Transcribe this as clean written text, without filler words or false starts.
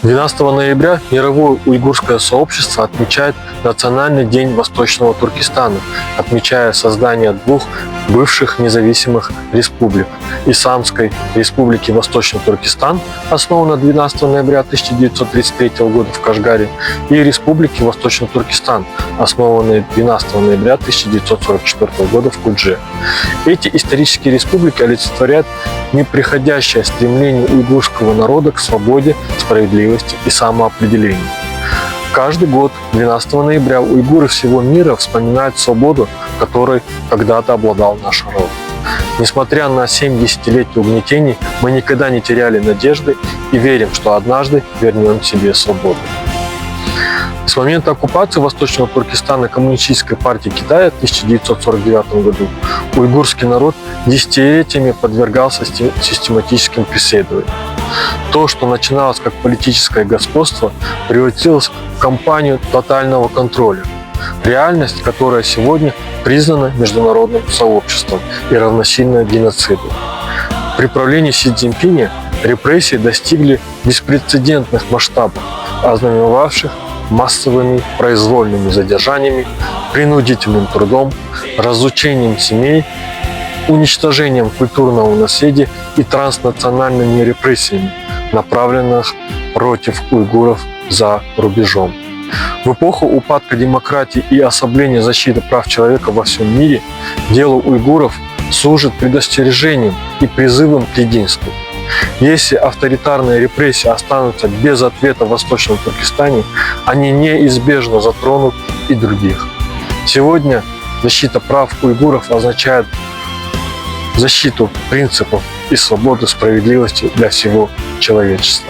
12 ноября мировое уйгурское сообщество отмечает Национальный день Восточного Туркестана, отмечая создание двух бывших независимых республик – Исламской Республики Восточный Туркестан, основана 12 ноября 1933 года в Кашгаре, и Республики Восточный Туркестан, основанной 12 ноября 1944 года в Кульдже. Эти исторические республики олицетворяют непреходящее стремление уйгурского народа к свободе, справедливости и самоопределению. Каждый год 12 ноября уйгуры всего мира вспоминают свободу, которой когда-то обладал наш народ. Несмотря на 7 десятилетий угнетений, мы никогда не теряли надежды и верим, что однажды вернем себе свободу. С момента оккупации Восточного Туркестана Коммунистической партии Китая в 1949 году уйгурский народ десятилетиями подвергался систематическим преследованиям. То, что начиналось как политическое господство, превратилось в кампанию тотального контроля. Реальность, которая сегодня признана международным сообществом и равносильна геноциду. При правлении Си Цзиньпине репрессии достигли беспрецедентных масштабов, ознаменовавших массовыми произвольными задержаниями, принудительным трудом, разучением семей, уничтожением культурного наследия и транснациональными репрессиями, направленных против уйгуров за рубежом. В эпоху упадка демократии и ослабления защиты прав человека во всем мире дело уйгуров служит предостережением и призывом к единству. Если авторитарные репрессии останутся без ответа в Восточном Туркестане, они неизбежно затронут и других. Сегодня защита прав уйгуров означает защиту принципов и свободы, справедливости для всего человечества.